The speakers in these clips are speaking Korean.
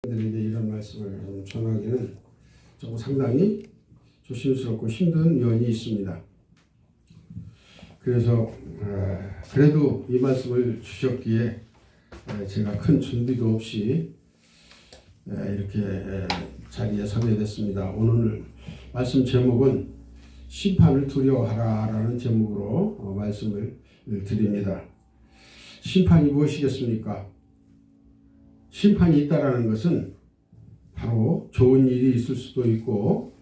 들에게 이런 말씀을 좀 전하기는 조금 상당히 조심스럽고 힘든 면이 있습니다. 그래서 그래도 이 말씀을 주셨기에 제가 큰 준비도 없이 이렇게 자리에 서게 됐습니다. 오늘 말씀 제목은 심판을 두려워하라라는 제목으로 말씀을 드립니다. 심판이 무엇이겠습니까? 심판이 있다라는 것은 바로 좋은 일이 있을 수도 있고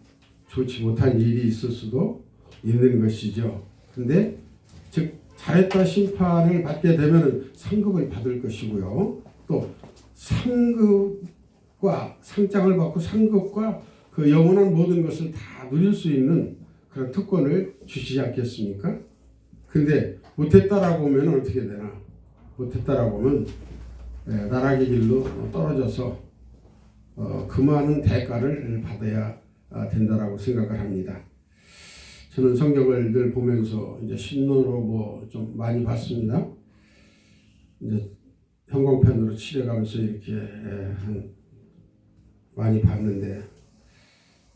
좋지 못한 일이 있을 수도 있는 것이죠. 근데 즉 잘했다 심판을 받게 되면 상급을 받을 것이고요. 또 상급과 상장을 받고 상급과 그 영원한 모든 것을 다 누릴 수 있는 그런 특권을 주시지 않겠습니까? 근데 못했다라고 하면 어떻게 되나? 못했다라고 하면 나락의 길로 떨어져서 그 많은 대가를 받아야 된다라고 생각을 합니다. 저는 성경을 늘 보면서 이제 신론으로 좀 많이 봤습니다. 이제 형광펜으로 칠해가면서 이렇게 많이 봤는데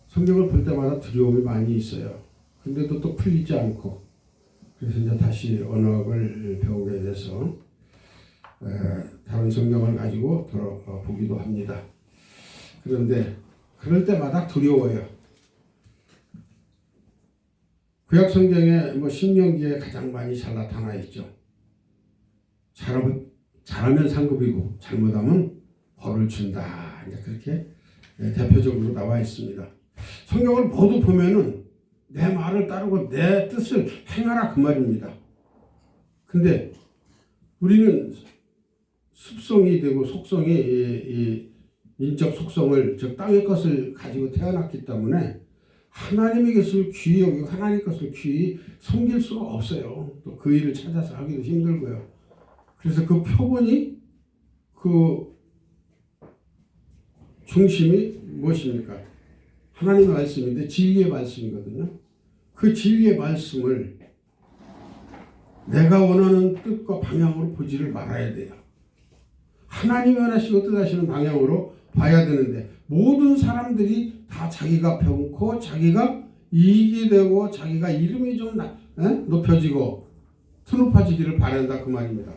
성경을 볼 때마다 두려움이 많이 있어요. 근데도 또 풀리지 않고 그래서 이제 다시 언어학을 배우게 돼서 다른 성경을 가지고 들어보기도 합니다. 그런데 그럴 때마다 두려워요. 구약 성경에 신명기에 가장 많이 잘 나타나 있죠. 잘하면 상급이고 잘못하면 벌을 준다. 이제 그렇게 대표적으로 나와 있습니다. 성경을 모두 보면은 내 말을 따르고 내 뜻을 행하라 그 말입니다. 근데 우리는 습성이 되고 속성이 이 인적 속성을 즉 땅의 것을 가지고 태어났기 때문에 하나님의 것을 귀히 여기고 하나님의 것을 귀히 섬길 수가 없어요. 또 그 일을 찾아서 하기도 힘들고요. 그래서 그 표본이 그 중심이 무엇입니까? 하나님의 말씀인데 진리의 말씀이거든요. 그 진리의 말씀을 내가 원하는 뜻과 방향으로 보지를 말아야 돼요. 하나님이 원하시고 뜻하시는 방향으로 봐야 되는데 모든 사람들이 다 자기가 병고 자기가 이익이 되고 자기가 이름이 좀 높여지고 트높아지기를 바란다 그 말입니다.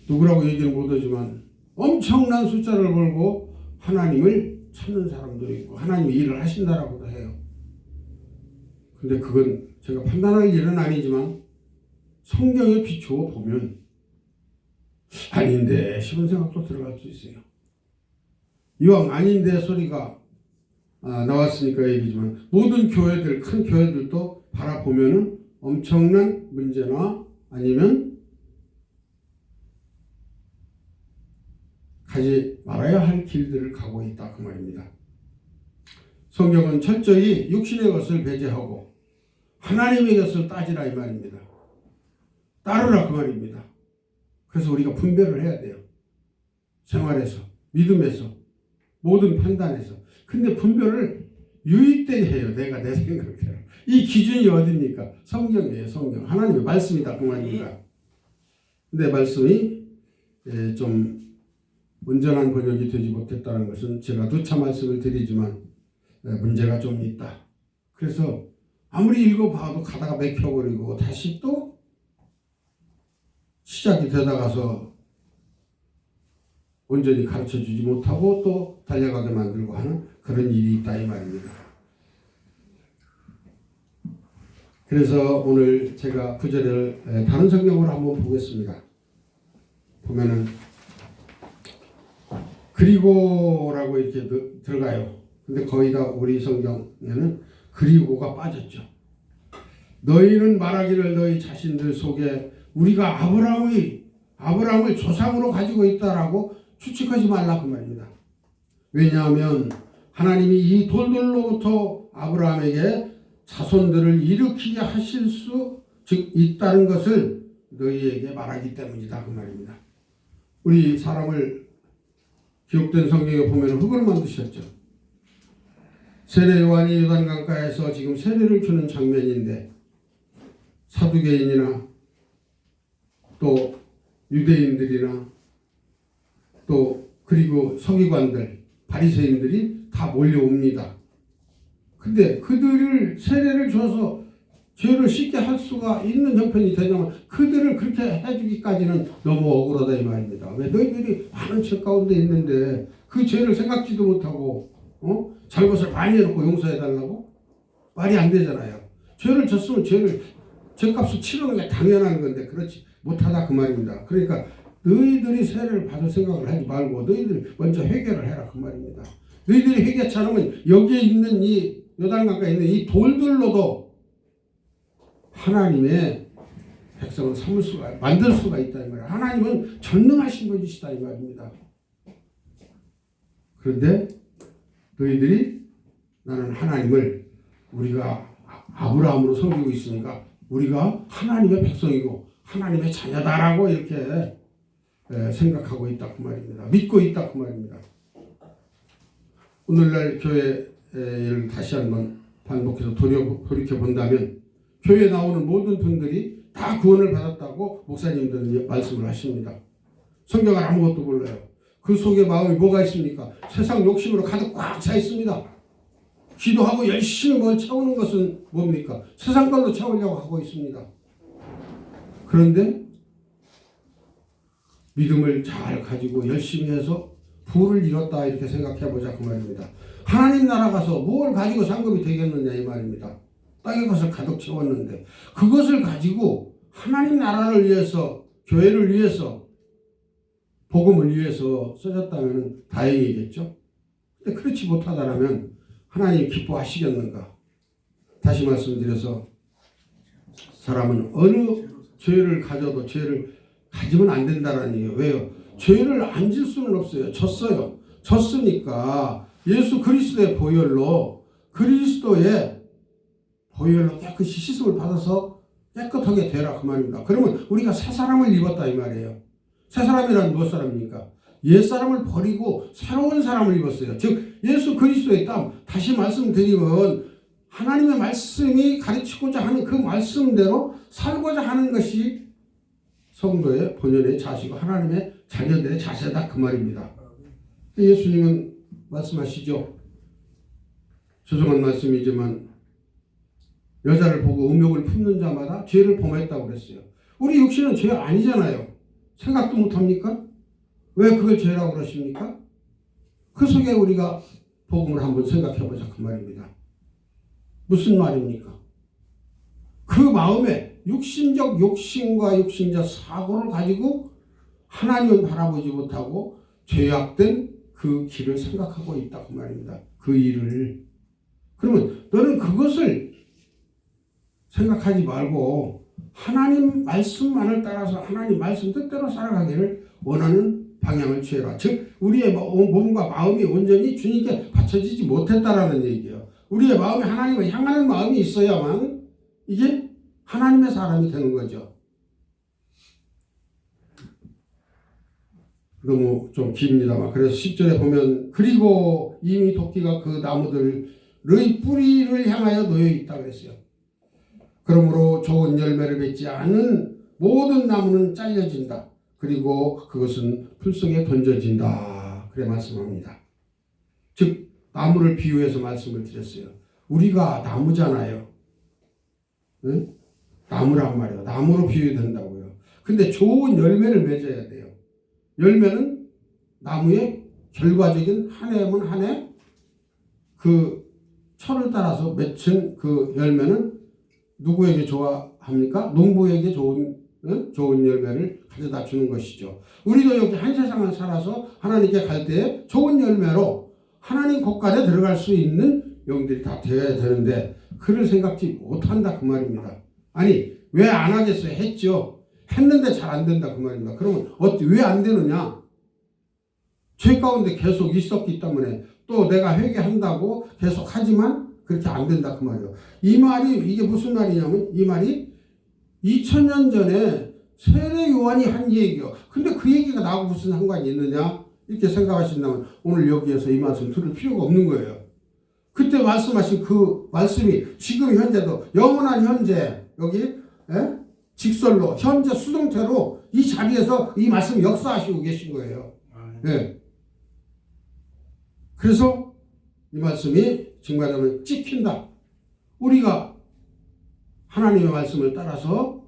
누구라고 얘기를 못하지만 엄청난 숫자를 걸고 하나님을 찾는 사람도 있고 하나님이 일을 하신다라고도 해요. 근데 그건 제가 판단할 일은 아니지만 성경에 비추어 보면 아닌데 싶은 생각도 들어갈 수 있어요. 이왕 아닌데 소리가 나왔으니까 얘기지만 모든 교회들 큰 교회들도 바라보면은 엄청난 문제나 아니면 가지 말아야 할 길들을 가고 있다 그 말입니다. 성경은 철저히 육신의 것을 배제하고 하나님의 것을 따지라 이 말입니다. 따르라 그 말입니다. 그래서 우리가 분별을 해야 돼요. 생활에서, 믿음에서, 모든 판단에서. 근데 분별을 유익되게 해요. 내가 내 생각대로. 이 기준이 어디입니까? 성경이에요. 성경. 하나님의 말씀이다 그 말입니다. 근데 말씀이 좀 온전한 번역이 되지 못했다는 것은 제가 누차 말씀을 드리지만 문제가 좀 있다. 그래서 아무리 읽어봐도 가다가 맥혀버리고 다시 또 시작이 되다가서 온전히 가르쳐주지 못하고 또 달려가게 만들고 하는 그런 일이 있다 이 말입니다. 그래서 오늘 제가 구절을 다른 성경으로 한번 보겠습니다. 보면은 그리고라고 이렇게 들어가요. 근데 거의 다 우리 성경에는 그리고가 빠졌죠. 너희는 말하기를 너희 자신들 속에 우리가 아브라함을 조상으로 가지고 있다라고 추측하지 말라 그 말입니다. 왜냐하면 하나님이 이 돌들로부터 아브라함에게 자손들을 일으키게 하실 수 즉 있다는 것을 너희에게 말하기 때문이다 그 말입니다. 우리 사람을 기록된 성경에 보면 흙으로 만드셨죠. 세례 요한이 요단강가에서 지금 세례를 주는 장면인데 사두개인이나 또 유대인들이나 또 그리고 서기관들, 바리새인들이 다 몰려옵니다. 근데 그들을 세례를 줘서 죄를 씻게 할 수가 있는 형편이 되냐면 그들을 그렇게 해주기까지는 너무 억울하다 이 말입니다. 왜 너희들이 많은 죄 가운데 있는데 그 죄를 생각지도 못하고 잘못을 많이 해놓고 용서해달라고? 말이 안 되잖아요. 죄를 졌으면 죄값을 치르는 게 당연한 건데 그렇지 못하다 그 말입니다. 그러니까 너희들이 세례를 받을 생각을 하지 말고 너희들이 먼저 회개를 해라 그 말입니다. 너희들이 회개치 않으면 여기에 있는 이 요단강가에 있는 이 돌들로도 하나님의 백성을 만들 수가 있다 이 말이에요. 하나님은 전능하신 분이시다 이 말입니다. 그런데 너희들이 나는 하나님을 우리가 아브라함으로 섬기고 있으니까 우리가 하나님의 백성이고 하나님의 자녀다라고 이렇게 생각하고 있다 그 말입니다. 믿고 있다 그 말입니다. 오늘날 교회를 다시 한번 반복해서 돌이켜 본다면 교회에 나오는 모든 분들이 다 구원을 받았다고 목사님들은 말씀을 하십니다. 성경을 아무것도 몰라요. 그 속에 마음이 뭐가 있습니까? 세상 욕심으로 가득 꽉 차 있습니다. 기도하고 열심히 뭘 채우는 것은 뭡니까? 세상 걸로 채우려고 하고 있습니다. 그런데 믿음을 잘 가지고 열심히 해서 부를 이뤘다 이렇게 생각해보자 그 말입니다. 하나님 나라 가서 뭘 가지고 상급이 되겠느냐 이 말입니다. 땅의 것을 가득 채웠는데 그것을 가지고 하나님 나라를 위해서 교회를 위해서 복음을 위해서 써졌다면 다행이겠죠. 근데 그렇지 못하다라면 하나님 기뻐하시겠는가? 다시 말씀드려서 사람은 어느 죄를 가져도 죄를 가지면 안 된다는 얘기예요. 왜요? 죄를 안 질 수는 없어요. 졌어요. 졌으니까 예수 그리스도의 보혈로 깨끗이 씻음을 받아서 깨끗하게 되라 그 말입니다. 그러면 우리가 새 사람을 입었다 이 말이에요. 새 사람이란 무엇 사람입니까? 옛 사람을 버리고 새로운 사람을 입었어요. 즉 예수 그리스도의 땀. 다시 말씀드리면 하나님의 말씀이 가르치고자 하는 그 말씀대로 살고자 하는 것이 성도의 본연의 자시고 하나님의 자녀들의 자세다 그 말입니다. 예수님은 말씀하시죠. 죄송한 말씀이지만 여자를 보고 음욕을 품는 자마다 죄를 범했다고 그랬어요. 우리 육신은 죄 아니잖아요. 생각도 못합니까? 왜 그걸 죄라고 그러십니까? 그 속에 우리가 복음을 한번 생각해보자 그 말입니다. 무슨 말입니까? 그 마음에 육신적 욕심과 육신적 사고를 가지고 하나님을 바라보지 못하고 죄악된 그 길을 생각하고 있다 그 말입니다. 그 일을. 그러면 너는 그것을 생각하지 말고 하나님 말씀만을 따라서 하나님 말씀 뜻대로 살아가기를 원하는 방향을 취해라. 즉 우리의 몸과 마음이 온전히 주님께 바쳐지지 못했다라는 얘기예요. 우리의 마음이 하나님을 향하는 마음이 있어야만 이게 하나님의 사람이 되는 거죠. 너무 좀 깁니다만 그래서 10절에 보면 그리고 이미 도끼가 그 나무들의 뿌리를 향하여 놓여 있다 그랬어요. 그러므로 좋은 열매를 맺지 않은 모든 나무는 잘려진다. 그리고 그것은 풀속에 던져진다. 그래 말씀합니다. 즉 나무를 비유해서 말씀을 드렸어요. 우리가 나무잖아요. 응? 나무란 말이에요. 나무로 비유된다고요. 근데 좋은 열매를 맺어야 돼요. 열매는 나무의 결과적인 한 해면 한 해 그 철을 따라서 맺힌 그 열매는 누구에게 좋아합니까? 농부에게 좋은 열매를 가져다 주는 것이죠. 우리도 여기 한 세상을 살아서 하나님께 갈 때 좋은 열매로 하나님 곳간에 들어갈 수 있는 영들이 다 되어야 되는데 그를 생각지 못한다 그 말입니다. 아니 왜 안 하겠어요? 했죠. 했는데 잘 안 된다 그 말입니다. 그러면 왜 안 되느냐? 죄 가운데 계속 있었기 때문에 또 내가 회개한다고 계속 하지만 그렇게 안 된다 그 말이에요. 이 말이 이게 무슨 말이냐면 이 말이 2000년 전에 세례 요한이 한 얘기요. 근데 그 얘기가 나하고 무슨 상관이 있느냐? 이렇게 생각하신다면 오늘 여기에서 이 말씀 들을 필요가 없는 거예요. 그때 말씀하신 그 말씀이 지금 현재도 영원한 현재 여기 직설로 현재 수동태로 이 자리에서 이 말씀 역사하시고 계신 거예요. 예. 그래서 이 말씀이 지금 말하면 찍힌다. 우리가 하나님의 말씀을 따라서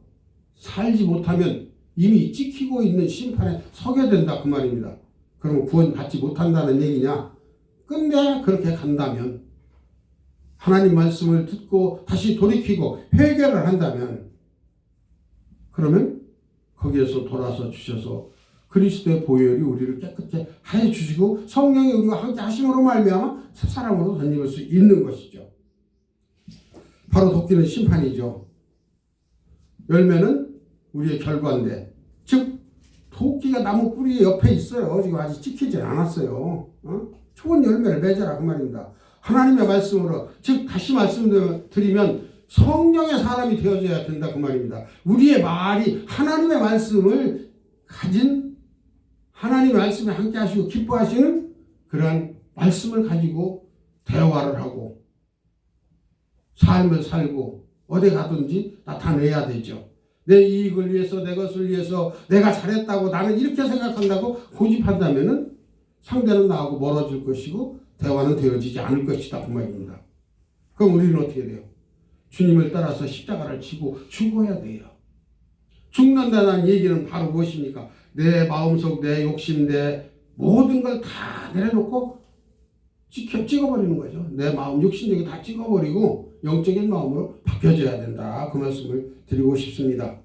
살지 못하면 이미 찍히고 있는 심판에 서게 된다 그 말입니다. 그러면 구원 받지 못한다는 얘기냐? 근데 그렇게 간다면 하나님 말씀을 듣고 다시 돌이키고 회개를 한다면 그러면 거기에서 돌아서 주셔서 그리스도의 보혈이 우리를 깨끗게 하여 주시고 성령이 우리와 함께 하심으로 말미암아 새 사람으로 덧입을 수 있는 것이죠. 바로 도끼는 심판이죠. 열매는 우리의 결과인데, 즉 도끼가 나무 뿌리 옆에 있어요. 지금 아직 찍히지 않았어요. 좋은 열매를 맺어라 그 말입니다. 하나님의 말씀으로, 즉 다시 말씀드리면 성령의 사람이 되어져야 된다 그 말입니다. 우리의 말이 하나님의 말씀을 가진, 하나님의 말씀에 함께 하시고 기뻐하시는 그러한 말씀을 가지고 대화를 하고 삶을 살고 어디 가든지 나타내야 되죠. 내 이익을 위해서, 내 것을 위해서 내가 잘했다고 나는 이렇게 생각한다고 고집한다면은 상대는 나하고 멀어질 것이고 대화는 되어지지 않을 것이다 그 말입니다. 그럼 우리는 어떻게 돼요? 주님을 따라서 십자가를 지고 죽어야 돼요. 죽는다는 얘기는 바로 무엇입니까? 내 마음속, 내 욕심, 내 모든 걸 다 내려놓고 찍어버리는 거죠. 내 마음, 육신적이 다 찍어버리고 영적인 마음으로 바뀌어져야 된다. 그 말씀을 드리고 싶습니다.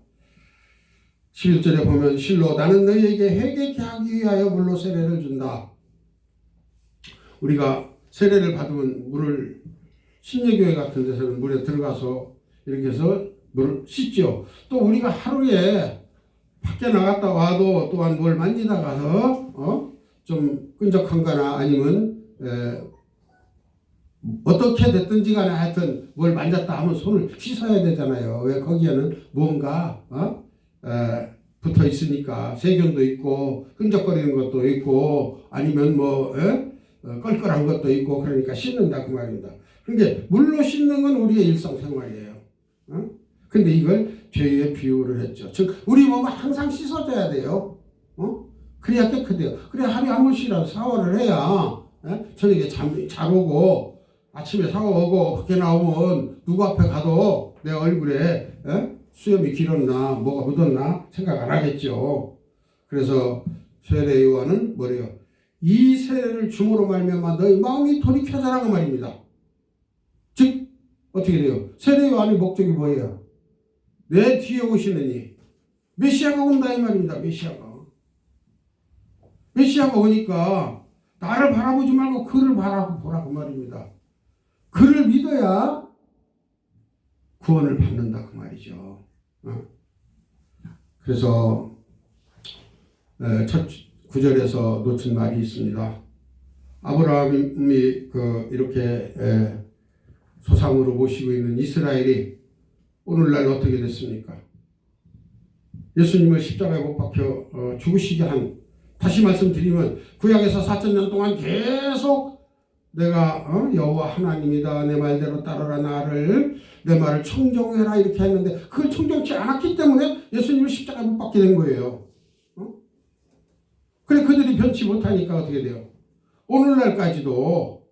11절에 보면 실로 나는 너희에게 회개케 하기 위하여 물로 세례를 준다. 우리가 세례를 받으면 물을 신예교회 같은 데서는 물에 들어가서 이렇게 해서 물을 씻죠. 또 우리가 하루에 밖에 나갔다 와도 또한 뭘 만지다 가서 좀 끈적한 거나 아니면 어떻게 됐든지 간에 하여튼 뭘 만졌다 하면 손을 씻어야 되잖아요. 왜? 거기에는 뭔가 붙어 있으니까 세균도 있고 끈적거리는 것도 있고 아니면 뭐 껄껄한 것도 있고 그러니까 씻는다 그 말입니다. 그런데 물로 씻는 건 우리의 일상생활이에요. 근데 이걸 죄에 비유를 했죠. 즉 우리 몸은 항상 씻어줘야 돼요. 그래야 깨끗해요. 그래 하루에 한 번씩이라도 샤워를 해야 저녁에 잘 오고 아침에 샤워하고 밖에 나오면 누구 앞에 가도 내 얼굴에 수염이 길었나 뭐가 묻었나 생각 안 하겠죠. 그래서 세례 요한은 뭐래요? 이 세례를 줌으로 말미암아 너희 마음이 돌이켜져라 그 말입니다. 즉 어떻게 돼요? 세례 요한의 목적이 뭐예요? 내 뒤에 오시느니 메시아가 온다 이 말입니다. 메시아가 오니까 나를 바라보지 말고 그를 바라보라 그 말입니다. 그를 믿어야 구원을 받는다 그 말이죠. 그래서 첫 구절에서 놓친 말이 있습니다. 아브라함이 이렇게 조상으로 모시고 있는 이스라엘이 오늘날 어떻게 됐습니까? 예수님을 십자가에 못 박혀 죽으시게 한, 다시 말씀드리면 구약에서 4,000년 동안 계속 내가 여호와 하나님이다 내 말대로 따르라 나를 내 말을 청종해라 이렇게 했는데 그걸 청종치 않았기 때문에 예수님을 십자가에 못 박게 된 거예요. 그래 그들이 변치 못하니까 어떻게 돼요? 오늘날까지도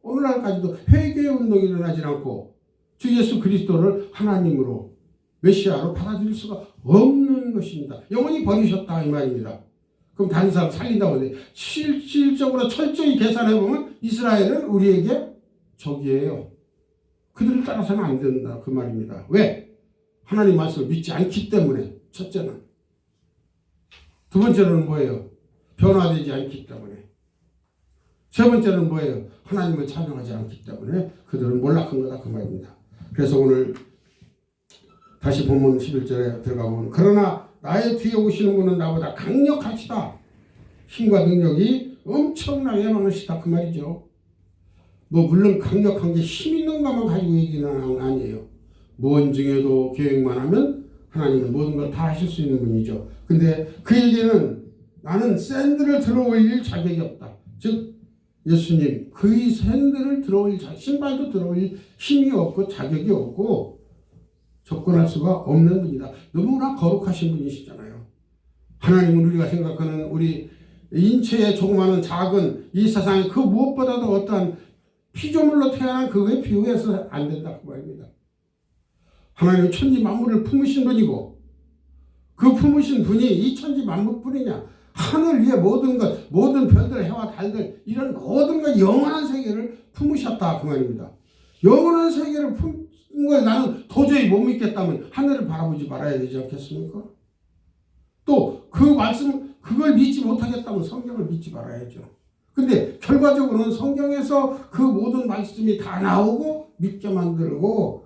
회개의 운동이 일어나지 않고 주 예수 그리스도를 하나님으로 메시아로 받아들일 수가 없는 것입니다. 영원히 버리셨다 이 말입니다. 그럼 다른 사람 살린다고 하는데 실질적으로 철저히 계산해보면 이스라엘은 우리에게 적이에요. 그들을 따라서는 안 된다 그 말입니다. 왜? 하나님 말씀을 믿지 않기 때문에. 첫째는. 두 번째는 뭐예요? 변화되지 않기 때문에. 세 번째는 뭐예요? 하나님을 찬양하지 않기 때문에 그들은 몰락한 거다 그 말입니다. 그래서 오늘 다시 본문 11절에 들어가 보면 그러나 나의 뒤에 오시는 분은 나보다 강력하시다. 힘과 능력이 엄청나게 많으시다 그 말이죠. 뭐 물론 강력한 게 힘 있는 것만 가지고 얘기는 아니에요. 무언 중에도 계획만 하면 하나님은 모든 걸 다 하실 수 있는 분이죠. 근데 그 얘기는 나는 샌들을 들어올릴 자격이 없다. 즉 예수님 그의 샌들을 들어올릴 신발도 들어올릴 힘이 없고 자격이 없고 접근할 수가 없는 분이다. 너무나 거룩하신 분이시잖아요. 하나님은 우리가 생각하는 우리 인체의 조그마한 작은 이 세상에 그 무엇보다도 어떠한 피조물로 태어난 그거에 비유해서 안 된다 그 말입니다. 하나님은 천지 만물을 품으신 분이고 그 품으신 분이 이 천지 만물뿐이냐 하늘 위에 모든 것 모든 별들 해와 달들 이런 모든 것 영원한 세계를 품으셨다 그 말입니다. 영원한 세계를 품은 걸 나는 도저히 못 믿겠다면 하늘을 바라보지 말아야 되지 않겠습니까? 또 그 말씀 그걸 믿지 못하겠다면 성경을 믿지 말아야죠. 근데 결과적으로는 성경에서 그 모든 말씀이 다 나오고 믿게 만들고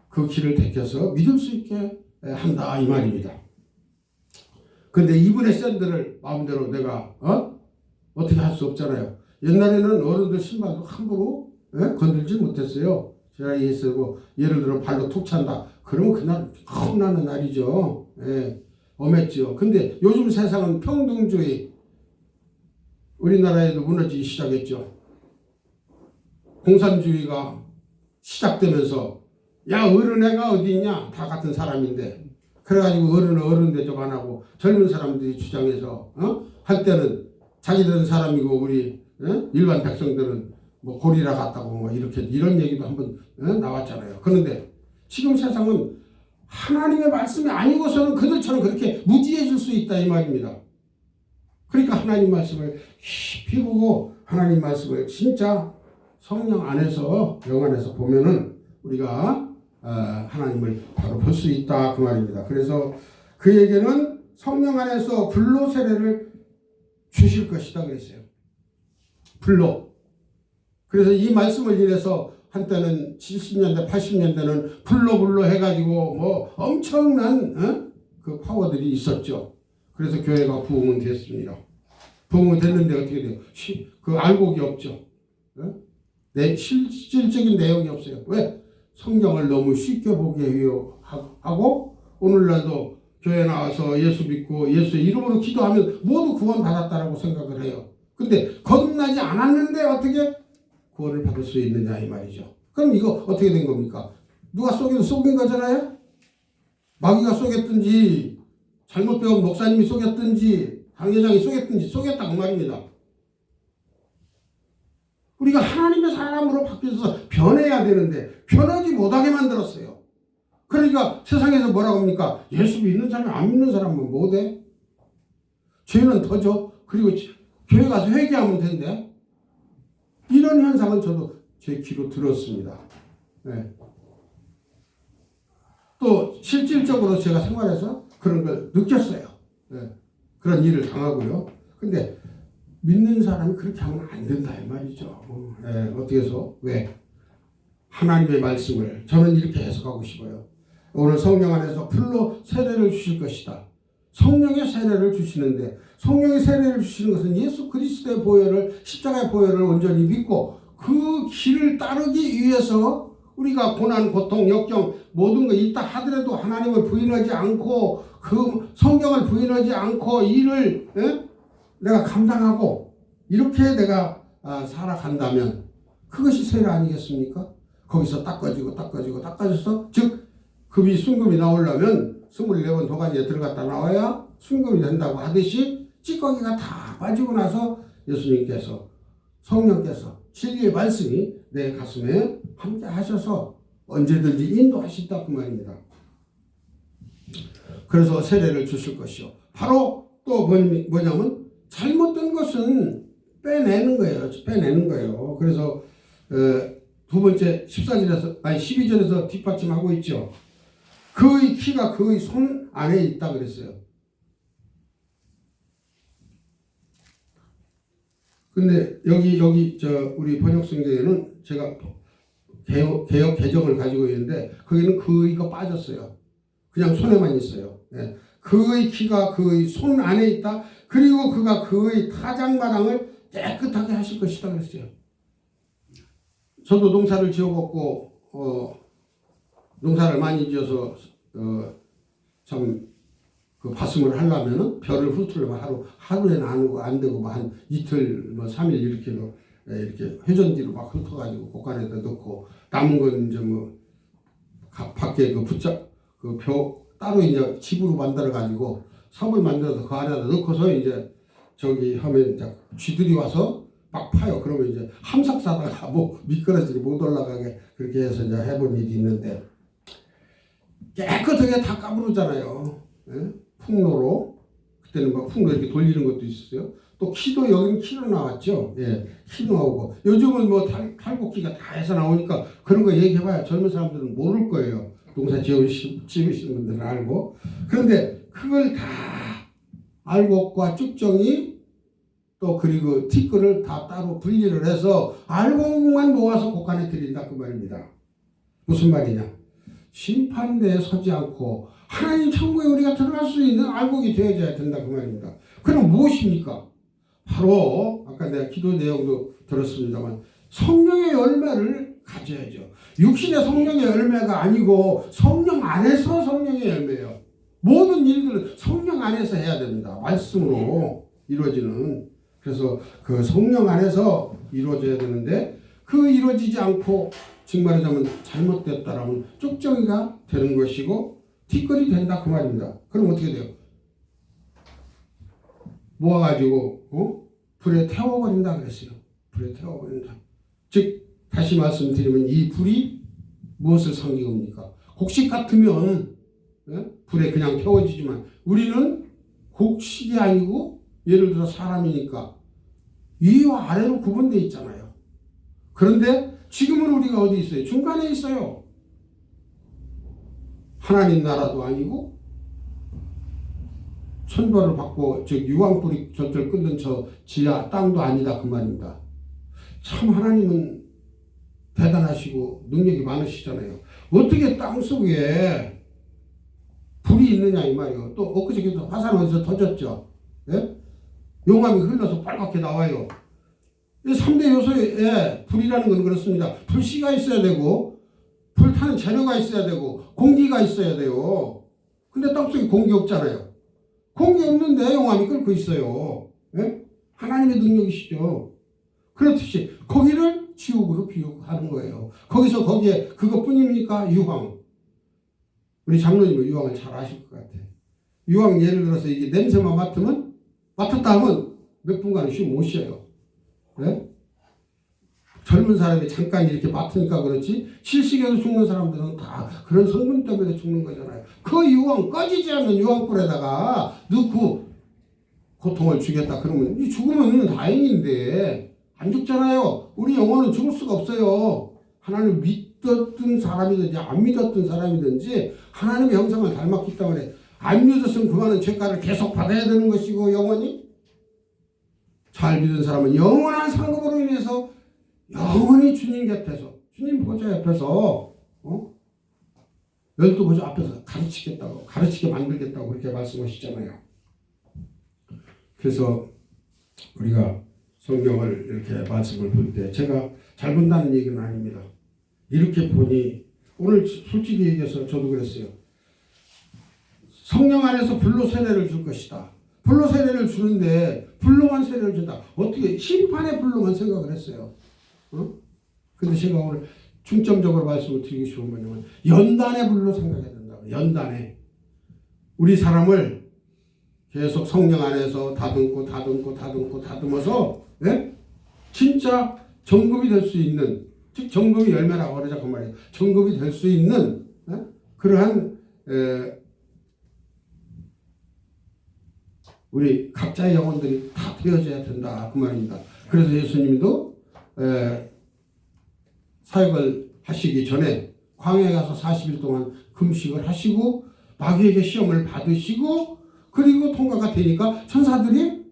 그 길을 택해서 믿을 수 있게 한다 이 말입니다. 근데 이분의 샌들을 마음대로 내가 어떻게 할 수 없잖아요. 옛날에는 어른들 신발도 함부로 건들지 못했어요. 제가 이해했고 예를 들어 발로 툭 찬다. 그러면 그날 혼나는 날이죠. 엄했죠. 근데 요즘 세상은 평등주의 우리나라에도 무너지기 시작했죠. 공산주의가 시작되면서 야 어른애가 어디 있냐 다 같은 사람인데 그래가지고 어른은 어른 대접 안 하고 젊은 사람들이 주장해서 할 때는 자기들은 사람이고 우리 일반 백성들은 뭐 고리라 같다고 뭐 이렇게 이런 얘기도 한번 나왔잖아요. 그런데 지금 세상은 하나님의 말씀이 아니고서는 그들처럼 그렇게 무지해질 수 있다 이 말입니다. 그러니까 하나님 말씀을 깊이 보고 하나님 말씀을 진짜 성령 안에서 영 안에서 보면은 우리가 하나님을 바로 볼 수 있다 그 말입니다. 그래서 그에게는 성령 안에서 불로 세례를 주실 것이다 그랬어요. 불로. 그래서 이 말씀을 인해서 한때는 70년대 80년대는 불로 해가지고 뭐 엄청난 그 파워들이 있었죠. 그래서 교회가 부흥은 됐습니다. 부흥은 됐는데 어떻게 돼요? 그 알곡이 없죠. 실질적인 내용이 없어요. 왜? 성경을 너무 쉽게 보게 하고 오늘날도 교회 나와서 예수 믿고 예수의 이름으로 기도하면 모두 구원 받았다라고 생각을 해요. 근데 거듭나지 않았는데 어떻게 구원을 받을 수 있느냐 이 말이죠. 그럼 이거 어떻게 된 겁니까? 누가 속인 거잖아요. 마귀가 속였든지 잘못 배운 목사님이 속였든지 당회장이 속였다 그 말입니다. 우리가 하나님의 사람으로 바뀌어서 변해야 되는데 변하지 못하게 만들었어요. 그러니까 세상에서 뭐라고 합니까? 예수 믿는 사람 안 믿는 사람은 못해. 죄는 더죠. 그리고 교회 가서 회개하면 된대. 이런 현상은 저도 제 귀로 들었습니다. 또 실질적으로 제가 생활해서 그런 걸 느꼈어요. 그런 일을 당하고요. 근데 믿는 사람이 그렇게 하면 안 된다 이 말이죠. 어떻게 해서? 왜? 하나님의 말씀을 저는 이렇게 해석하고 싶어요. 오늘 성령 안에서 불로 세례를 주실 것이다. 성령의 세례를 주시는데 성령의 세례를 주시는 것은 예수 그리스도의 보혈을 십자가의 보혈을 온전히 믿고 그 길을 따르기 위해서 우리가 고난, 고통, 역경 모든 거 있다 하더라도 하나님을 부인하지 않고 그 성경을 부인하지 않고 일을 내가 감당하고 이렇게 내가 살아간다면 그것이 세례 아니겠습니까? 거기서 닦아져서 즉 금이 순금이 나오려면 24번 도가니에 들어갔다 나와야 순금이 된다고 하듯이 찌꺼기가 다 빠지고 나서 예수님께서 성령께서 진리의 말씀이 내 가슴에 함께 하셔서 언제든지 인도하신다 그 말입니다. 그래서 세례를 주실 것이요. 바로 또 뭐냐면 잘못된 것은 빼내는 거예요. 그래서 두 번째 12절에서 뒷받침하고 있죠. 그의 키가 그의 손 안에 있다 그랬어요. 근데 여기 우리 번역 성경에는 제가 개역 개정을 가지고 있는데 거기는 그의가 빠졌어요. 그냥 손에만 있어요. 그의 키가 그의 손 안에 있다. 그리고 그가 그의 타작마당을 깨끗하게 하실 것이다 그랬어요. 저도 농사를 지어먹고 농사를 많이 지어서 참 그 밭음을 하려면은 별을 훑으려면 하루에는 안 되고 한 이틀 뭐 3일 이렇게 회전기로 막 훑어가지고 곳간에다 넣고 남은 건 이제 뭐 밖에 그 벼 따로 이제 집으로 만들어 가지고 섭을 만들어서 그 안에다 넣고서 이제 저기 하면 이제 쥐들이 와서 막 파요. 그러면 이제 함석사다가 뭐 미끄러지게 못 올라가게 그렇게 해서 이제 해본 일이 있는데 깨끗하게 다 까부르잖아요. 예? 풍로로. 그때는 막 풍로 이렇게 돌리는 것도 있었어요. 또 키도 여기는 키로 나왔죠. 예, 키 나오고 요즘은 뭐 탈곡기가 다 해서 나오니까 그런 거 얘기해봐야 젊은 사람들은 모를 거예요. 농사 지으시는 분들은 알고. 그런데 그걸 다 알곡과 쭉정이 또 그리고 티끌을 다 따로 분리를 해서 알곡만 모아서 곡간에 드린다 그 말입니다. 무슨 말이냐? 심판대에 서지 않고 하나님 천국에 우리가 들어갈 수 있는 알곡이 되어져야 된다 그 말입니다. 그럼 무엇입니까? 바로 아까 내가 기도 내용도 들었습니다만 성령의 열매를 가져야죠. 육신의 성령의 열매가 아니고 성령 안에서 성령의 열매예요. 모든 일들은 성령 안에서 해야 됩니다. 말씀으로 이루어지는. 그래서 그 성령 안에서 이루어져야 되는데 그 이루어지지 않고 즉 말하자면 잘못됐다라면 쪽정이가 되는 것이고 티끌이 된다 그 말입니다. 그럼 어떻게 돼요? 모아가지고 불에 태워버린다 그랬어요. 불에 태워버린다. 즉 다시 말씀드리면 이 불이 무엇을 상징합니까? 곡식 같으면 불에 그냥 태워지지만 우리는 곡식이 아니고 예를 들어 사람이니까 위와 아래로 구분되어 있잖아요. 그런데 지금은 우리가 어디 있어요? 중간에 있어요. 하나님 나라도 아니고 천벌을 받고 즉 유황불이 절절 끓는 저 지하 땅도 아니다 그 말입니다. 참 하나님은 대단하시고 능력이 많으시잖아요. 어떻게 땅속에 불이 있느냐 이 말이에요. 또 엊그저께도 화산 어디서 터졌죠. 예? 용암이 흘러서 빨갛게 나와요. 3대 요소에 불이라는 건 그렇습니다. 불씨가 있어야 되고 불타는 재료가 있어야 되고 공기가 있어야 돼요. 근데 땅속에 공기 없잖아요. 공기 없는데 용암이 끓고 있어요. 예? 하나님의 능력이시죠. 그렇듯이 거기를 지옥으로 비유하는 거예요. 거기서 거기에 그것뿐입니까? 유황. 우리 장로님은 유황을 잘 아실 것 같아요. 유황 예를 들어서 이게 냄새만 맡았다 하면 몇 분간은 쉬면 못 쉬어요. 네? 젊은 사람이 잠깐 이렇게 맡으니까 그렇지 실식에서 죽는 사람들은 다 그런 성분 때문에 죽는 거잖아요. 그 유황 꺼지지 않는 유황불에다가 넣고 고통을 주겠다 그러면 이 죽으면 다행인데 안 죽잖아요. 우리 영혼은 죽을 수가 없어요. 하나님 믿었던 사람이든지 안 믿었던 사람이든지 하나님의 형상을 닮았기 때문에 안 믿었으면 그만은 죄가를 계속 받아야 되는 것이고 영원히 잘 믿은 사람은 영원한 상급으로 인해서 영원히 주님 곁에서 주님 보좌 옆에서 열두 보좌 앞에서 가르치게 만들겠다고 그렇게 말씀하시잖아요. 그래서 우리가 성경을 이렇게 말씀을 볼 때 제가 잘 본다는 얘기는 아닙니다. 이렇게 보니 오늘 솔직히 얘기해서 저도 그랬어요. 성령 안에서 불로 세례를 줄 것이다. 불로 세례를 주는데 불로만 세례를 준다. 어떻게 심판의 불로만 생각을 했어요. 근데 제가 오늘 중점적으로 말씀을 드리고 싶은 거냐면 연단의 불로 생각해야 된다. 연단의 우리 사람을 계속 성령 안에서 다듬어서 진짜 정금이 될 수 있는 즉 정금이 열매라고 그러자 그 말이에요. 정금이 될 수 있는 그러한 우리 각자의 영혼들이 다 되어져야 된다 그 말입니다. 그래서 예수님도 사역을 하시기 전에 광야에 가서 40일 동안 금식을 하시고 마귀에게 시험을 받으시고 그리고 통과가 되니까 천사들이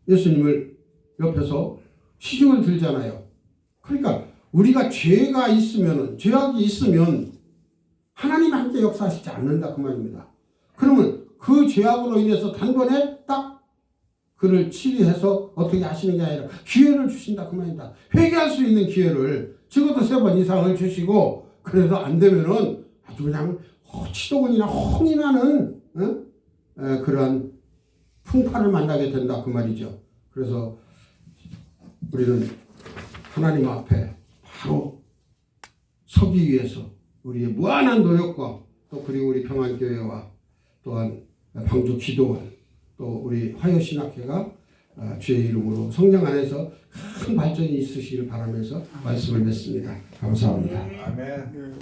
예수님을 옆에서 시중을 들잖아요. 그러니까 우리가 죄악이 있으면 하나님이 함께 역사하시지 않는다 그 말입니다. 그러면 그 죄악으로 인해서 단번에 딱 그를 치리해서 어떻게 하시는 게 아니라 기회를 주신다 그 말입니다. 회개할 수 있는 기회를 적어도 3번 이상을 주시고 그래도 안 되면은 아주 그냥 치도근이나 홍이 나는 그러한 풍파를 만나게 된다 그 말이죠. 그래서 우리는 하나님 앞에 바로 서기 위해서 우리의 무한한 노력과 또 그리고 우리 평안교회와 또한 방주 기도원 또 우리 화요신학회가 주의 이름으로 성령 안에서 큰 발전이 있으시길 바라면서 말씀을 맺습니다. 감사합니다. 아멘.